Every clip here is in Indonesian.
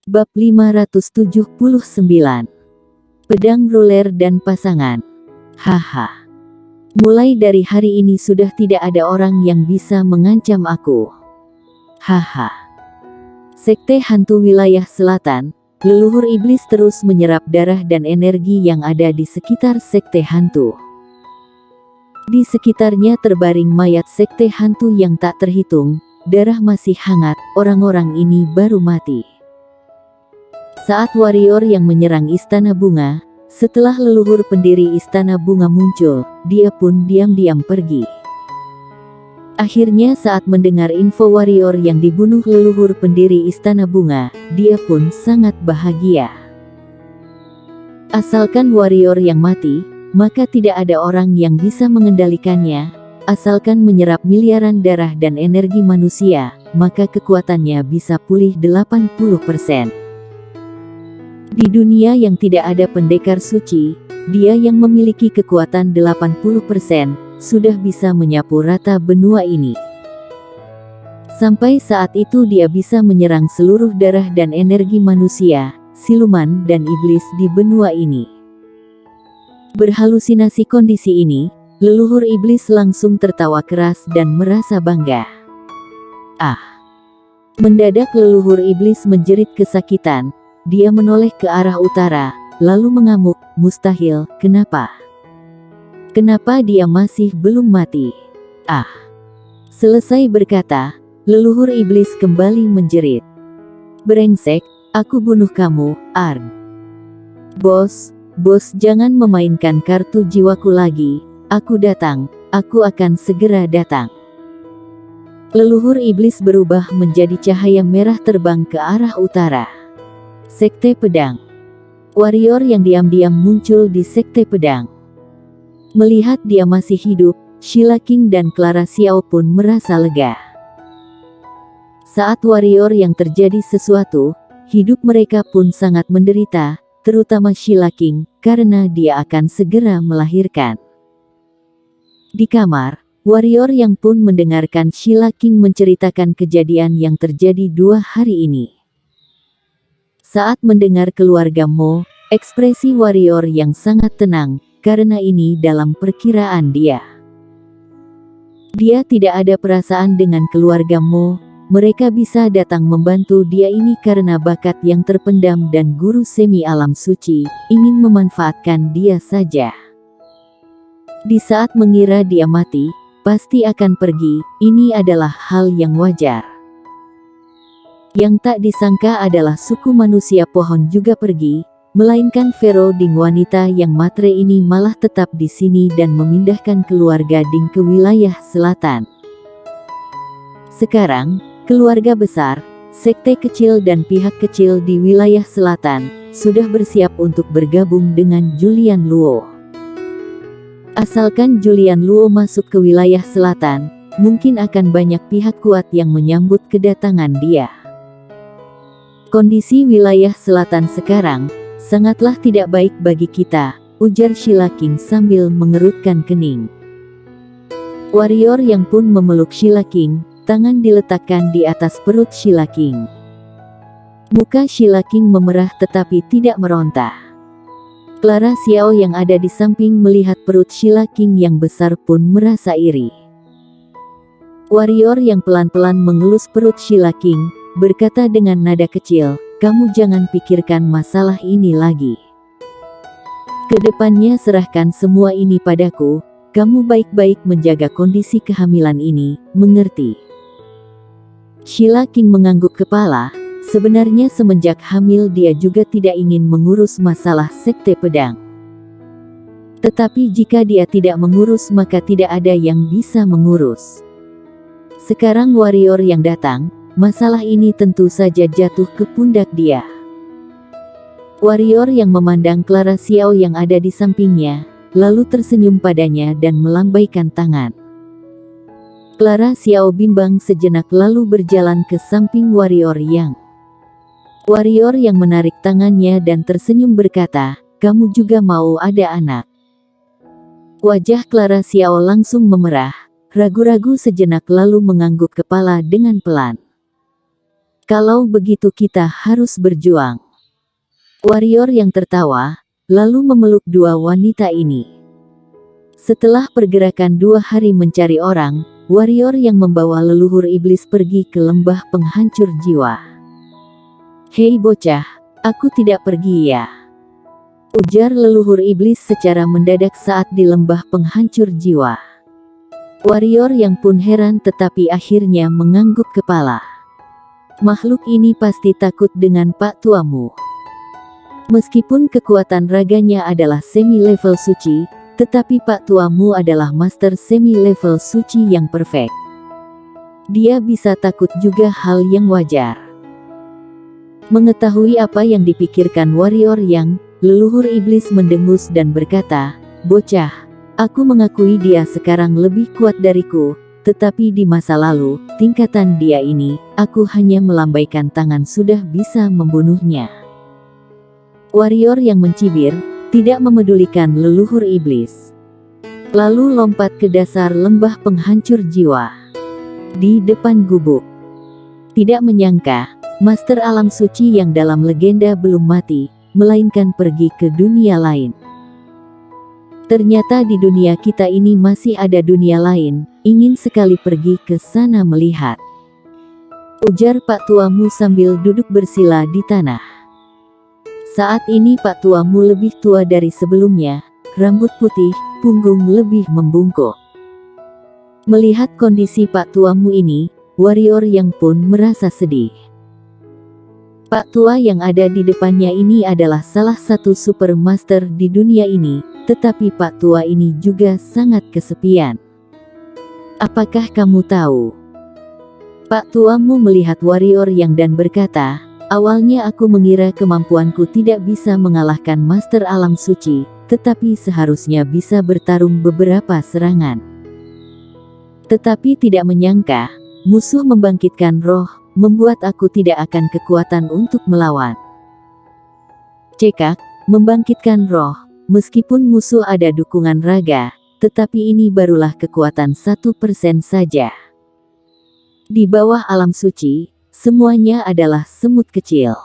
Bab 579. Pedang ruler dan pasangan. Haha. Mulai dari hari ini sudah tidak ada orang yang bisa mengancam aku. Haha. Sekte Hantu Wilayah Selatan, leluhur iblis terus menyerap darah dan energi yang ada di sekitar Sekte Hantu. Di sekitarnya terbaring mayat Sekte Hantu yang tak terhitung, darah masih hangat, orang-orang ini baru mati. Saat warrior yang menyerang Istana Bunga, setelah leluhur pendiri Istana Bunga muncul, dia pun diam-diam pergi. Akhirnya saat mendengar info warrior yang dibunuh leluhur pendiri Istana Bunga, dia pun sangat bahagia. Asalkan warrior yang mati, maka tidak ada orang yang bisa mengendalikannya. Asalkan menyerap miliaran darah dan energi manusia, maka kekuatannya bisa pulih 80%. Di dunia yang tidak ada pendekar suci, dia yang memiliki kekuatan 80%, sudah bisa menyapu rata benua ini. Sampai saat itu dia bisa menyerang seluruh darah dan energi manusia, siluman dan iblis di benua ini. Berhalusinasi kondisi ini, leluhur iblis langsung tertawa keras dan merasa bangga. Mendadak leluhur iblis menjerit kesakitan. Dia menoleh ke arah utara, lalu mengamuk, mustahil, kenapa? Kenapa dia masih belum mati? Selesai berkata, leluhur iblis kembali menjerit. Brengsek, aku bunuh kamu, Arg. Bos, jangan memainkan kartu jiwaku lagi, aku datang, aku akan segera datang. Leluhur iblis berubah menjadi cahaya merah terbang ke arah utara. Sekte Pedang. Warrior yang diam-diam muncul di Sekte Pedang. Melihat dia masih hidup, Sheila King dan Clara Xiao pun merasa lega. Saat warrior yang terjadi sesuatu, hidup mereka pun sangat menderita, terutama Sheila King, karena dia akan segera melahirkan. Di kamar, warrior yang pun mendengarkan Sheila King menceritakan kejadian yang terjadi 2 hari ini. Saat mendengar keluarga Mo, ekspresi warrior yang sangat tenang, karena ini dalam perkiraan dia. Dia tidak ada perasaan dengan keluarga Mo, mereka bisa datang membantu dia ini karena bakat yang terpendam dan guru semi alam suci, ingin memanfaatkan dia saja. Di saat mengira dia mati, pasti akan pergi, ini adalah hal yang wajar. Yang tak disangka adalah suku manusia pohon juga pergi, melainkan Vero Ding wanita yang matre ini malah tetap di sini dan memindahkan keluarga Ding ke wilayah selatan. Sekarang, keluarga besar, sekte kecil dan pihak kecil di wilayah selatan, sudah bersiap untuk bergabung dengan Julian Luo. Asalkan Julian Luo masuk ke wilayah selatan, mungkin akan banyak pihak kuat yang menyambut kedatangan dia. Kondisi wilayah selatan sekarang, sangatlah tidak baik bagi kita, ujar Sheila King sambil mengerutkan kening. Warrior yang pun memeluk Sheila King, tangan diletakkan di atas perut Sheila King. Muka Sheila King memerah tetapi tidak meronta. Clara Xiao yang ada di samping melihat perut Sheila King yang besar pun merasa iri. Warrior yang pelan-pelan mengelus perut Sheila King, berkata dengan nada kecil, kamu jangan pikirkan masalah ini lagi. Kedepannya serahkan semua ini padaku, kamu baik-baik menjaga kondisi kehamilan ini, mengerti? Sheila King mengangguk kepala, sebenarnya semenjak hamil dia juga tidak ingin mengurus masalah Sekte Pedang. Tetapi jika dia tidak mengurus maka tidak ada yang bisa mengurus. Sekarang warrior yang datang, masalah ini tentu saja jatuh ke pundak dia. Warrior yang memandang Clara Xiao yang ada di sampingnya, lalu tersenyum padanya dan melambaikan tangan. Clara Xiao bimbang sejenak lalu berjalan ke samping warrior yang menarik tangannya dan tersenyum berkata, kamu juga mau ada anak? Wajah Clara Xiao langsung memerah, ragu-ragu sejenak lalu mengangguk kepala dengan pelan. Kalau begitu kita harus berjuang. Warrior yang tertawa, lalu memeluk dua wanita ini. Setelah pergerakan 2 hari mencari orang, warrior yang membawa leluhur iblis pergi ke lembah penghancur jiwa. "Hei bocah, aku tidak pergi ya," ujar leluhur iblis secara mendadak saat di lembah penghancur jiwa. Warrior yang pun heran tetapi akhirnya mengangguk kepala. Makhluk ini pasti takut dengan Pak Tuamu. Meskipun kekuatan raganya adalah semi-level suci, tetapi Pak Tuamu adalah master semi-level suci yang perfect. Dia bisa takut juga hal yang wajar. Mengetahui apa yang dipikirkan warrior yang, leluhur iblis mendengus dan berkata, "Bocah, aku mengakui dia sekarang lebih kuat dariku, tetapi di masa lalu, tingkatan dia ini, aku hanya melambaikan tangan sudah bisa membunuhnya." Warrior yang mencibir, tidak memedulikan leluhur iblis. Lalu lompat ke dasar lembah penghancur jiwa. Di depan gubuk. Tidak menyangka, master alam suci yang dalam legenda belum mati, melainkan pergi ke dunia lain. Ternyata di dunia kita ini masih ada dunia lain, ingin sekali pergi ke sana melihat. Ujar Pak Tuamu sambil duduk bersila di tanah. Saat ini Pak Tuamu lebih tua dari sebelumnya, rambut putih, punggung lebih membungkuk. Melihat kondisi Pak Tuamu ini, warrior yang pun merasa sedih. Pak Tua yang ada di depannya ini adalah salah satu super master di dunia ini, tetapi Pak Tua ini juga sangat kesepian. "Apakah kamu tahu?" Pak Tuamu melihat warrior yang dan berkata, "Awalnya aku mengira kemampuanku tidak bisa mengalahkan master alam suci, tetapi seharusnya bisa bertarung beberapa serangan. Tetapi tidak menyangka, musuh membangkitkan roh, membuat aku tidak akan kekuatan untuk melawan." Cekak, membangkitkan roh, meskipun musuh ada dukungan raga, tetapi ini barulah kekuatan 1% saja. Di bawah alam suci, semuanya adalah semut kecil.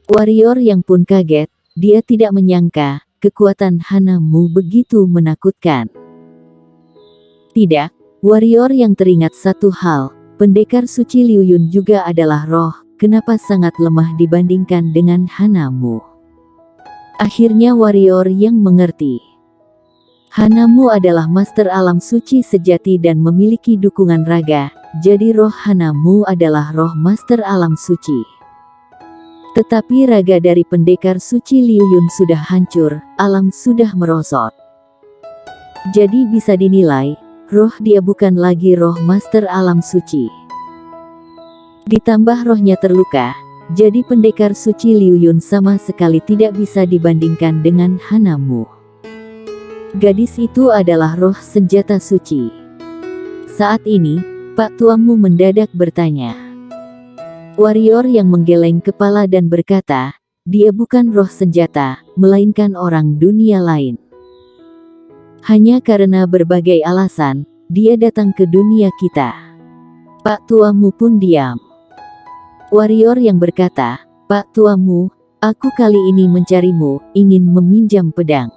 Warrior yang pun kaget, dia tidak menyangka, kekuatan Hanamu begitu menakutkan. Tidak, warrior yang teringat satu hal, pendekar suci Liu Yun juga adalah roh, kenapa sangat lemah dibandingkan dengan Hanamu. Akhirnya warrior yang mengerti. Hanamu adalah master alam suci sejati dan memiliki dukungan raga, jadi roh Hanamu adalah roh master alam suci. Tetapi raga dari pendekar suci Liu Yun sudah hancur, alam sudah merosot. Jadi bisa dinilai, roh dia bukan lagi roh master alam suci. Ditambah rohnya terluka, jadi pendekar suci Liu Yun sama sekali tidak bisa dibandingkan dengan Hanamu. Gadis itu adalah roh senjata suci. Saat ini, Pak Tuamu mendadak bertanya. Warrior yang menggeleng kepala dan berkata, "Dia bukan roh senjata, melainkan orang dunia lain. Hanya karena berbagai alasan, dia datang ke dunia kita." Pak Tuamu pun diam. Warrior yang berkata, "Pak Tuamu, aku kali ini mencarimu, ingin meminjam pedang."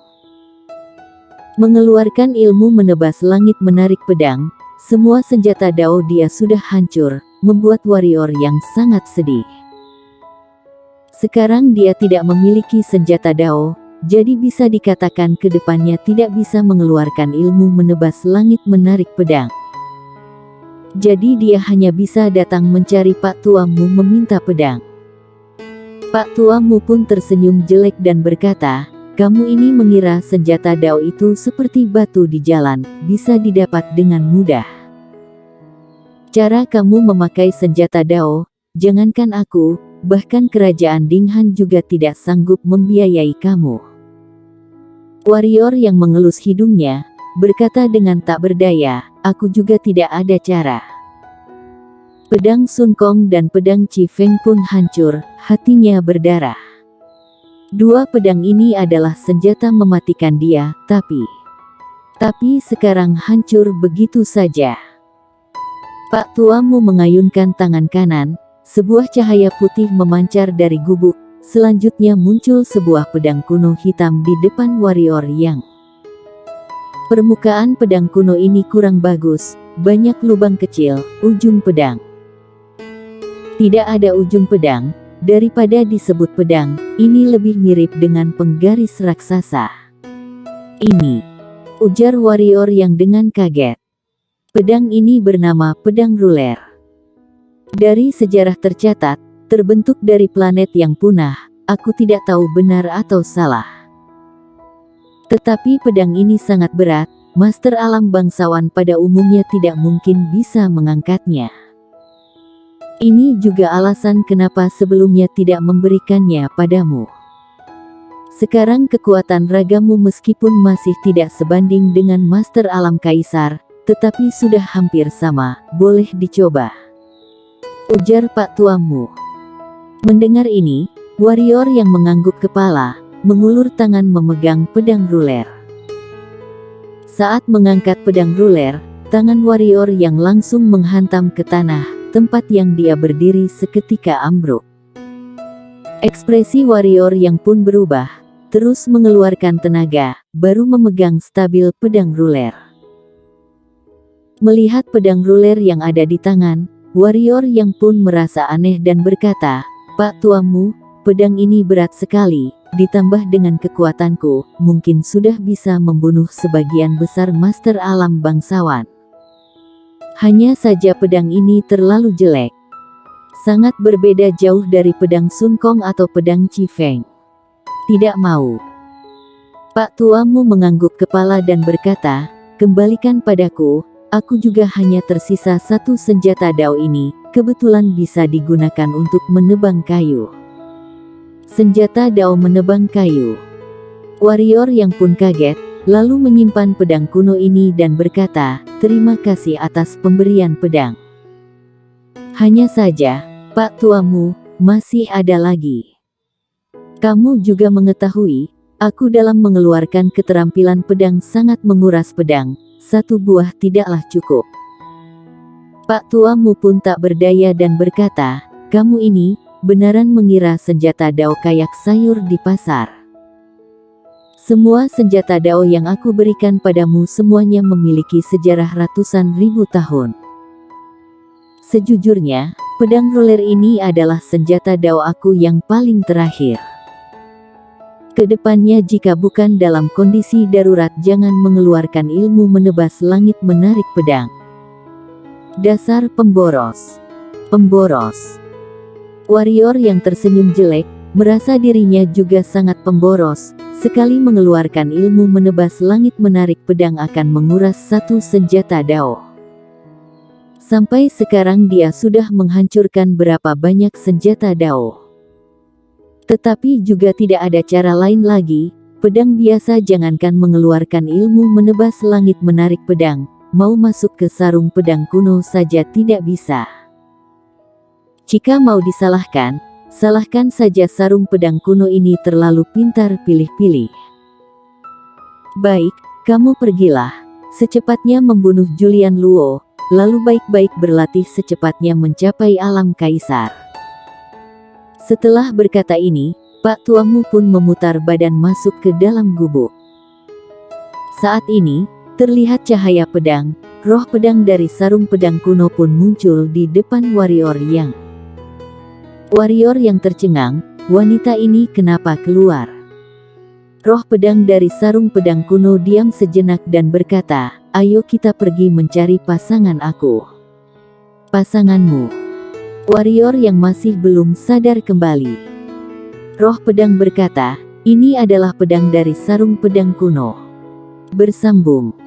Mengeluarkan ilmu menebas langit menarik pedang, semua senjata Dao dia sudah hancur, membuat warrior yang sangat sedih. Sekarang dia tidak memiliki senjata Dao, jadi bisa dikatakan ke depannya tidak bisa mengeluarkan ilmu menebas langit menarik pedang. Jadi dia hanya bisa datang mencari Pak Tuamu meminta pedang. Pak Tuamu pun tersenyum jelek dan berkata, "Kamu ini mengira senjata Dao itu seperti batu di jalan, bisa didapat dengan mudah. Cara kamu memakai senjata Dao, jangankan aku, bahkan kerajaan Dinghan juga tidak sanggup membiayai kamu." Warrior yang mengelus hidungnya, berkata dengan tak berdaya, "Aku juga tidak ada cara." Pedang Sun Kong dan pedang Chi Feng pun hancur, hatinya berdarah. Dua pedang ini adalah senjata mematikan dia, tapi sekarang hancur begitu saja. Pak Tuamu mengayunkan tangan kanan, sebuah cahaya putih memancar dari gubuk. Selanjutnya muncul sebuah pedang kuno hitam di depan warrior Yang. Permukaan pedang kuno ini kurang bagus, banyak lubang kecil, ujung pedang. Tidak ada ujung pedang, daripada disebut pedang, ini lebih mirip dengan penggaris raksasa. Ini, ujar warrior Yang dengan kaget. Pedang ini bernama pedang ruler. Dari sejarah tercatat, terbentuk dari planet yang punah, aku tidak tahu benar atau salah. Tetapi pedang ini sangat berat, master alam bangsawan pada umumnya tidak mungkin bisa mengangkatnya. Ini juga alasan kenapa sebelumnya tidak memberikannya padamu. Sekarang kekuatan ragamu meskipun masih tidak sebanding dengan master alam kaisar, tetapi sudah hampir sama, boleh dicoba, ujar Pak Tuamu. Mendengar ini, warrior yang mengangguk kepala, mengulur tangan memegang pedang ruler. Saat mengangkat pedang ruler, tangan warrior yang langsung menghantam ke tanah, tempat yang dia berdiri seketika ambruk. Ekspresi warrior yang pun berubah, terus mengeluarkan tenaga, baru memegang stabil pedang ruler. Melihat pedang ruler yang ada di tangan, warrior yang pun merasa aneh dan berkata, Pak Tuamu, pedang ini berat sekali, ditambah dengan kekuatanku, mungkin sudah bisa membunuh sebagian besar master alam bangsawan. Hanya saja pedang ini terlalu jelek. Sangat berbeda jauh dari pedang Sun Kong atau pedang Chi Feng. Tidak mau. Pak Tuamu mengangguk kepala dan berkata, kembalikan padaku. Aku juga hanya tersisa satu senjata dao ini, kebetulan bisa digunakan untuk menebang kayu. Senjata dao menebang kayu. Warrior yang pun kaget, lalu menyimpan pedang kuno ini dan berkata, terima kasih atas pemberian pedang. Hanya saja, Pak Tuamu, masih ada lagi. Kamu juga mengetahui, aku dalam mengeluarkan keterampilan pedang sangat menguras pedang. Satu buah tidaklah cukup. Pak Tuamu pun tak berdaya dan berkata, kamu ini, benaran mengira senjata dao kayak sayur di pasar. Semua senjata dao yang aku berikan padamu semuanya memiliki sejarah ratusan ribu tahun. Sejujurnya, pedang ruler ini adalah senjata dao aku yang paling terakhir. Kedepannya jika bukan dalam kondisi darurat jangan mengeluarkan ilmu menebas langit menarik pedang. Dasar pemboros. Pemboros. Warrior yang tersenyum jelek, merasa dirinya juga sangat pemboros, sekali mengeluarkan ilmu menebas langit menarik pedang akan menguras satu senjata dao. Sampai sekarang dia sudah menghancurkan berapa banyak senjata dao. Tetapi juga tidak ada cara lain lagi, pedang biasa jangankan mengeluarkan ilmu menebas langit menarik pedang, mau masuk ke sarung pedang kuno saja tidak bisa. Jika mau disalahkan, salahkan saja sarung pedang kuno ini terlalu pintar pilih-pilih. Baik, kamu pergilah, secepatnya membunuh Julian Luo, lalu baik-baik berlatih secepatnya mencapai alam kaisar. Setelah berkata ini, Pak Tuamu pun memutar badan masuk ke dalam gubuk. Saat ini, terlihat cahaya pedang, roh pedang dari sarung pedang kuno pun muncul di depan warrior Yang. Warrior yang tercengang, wanita ini kenapa keluar? Roh pedang dari sarung pedang kuno diam sejenak dan berkata, ayo kita pergi mencari pasangan aku. Pasanganmu. Warrior yang masih belum sadar kembali. Roh pedang berkata, ini adalah pedang dari sarung pedang kuno. Bersambung.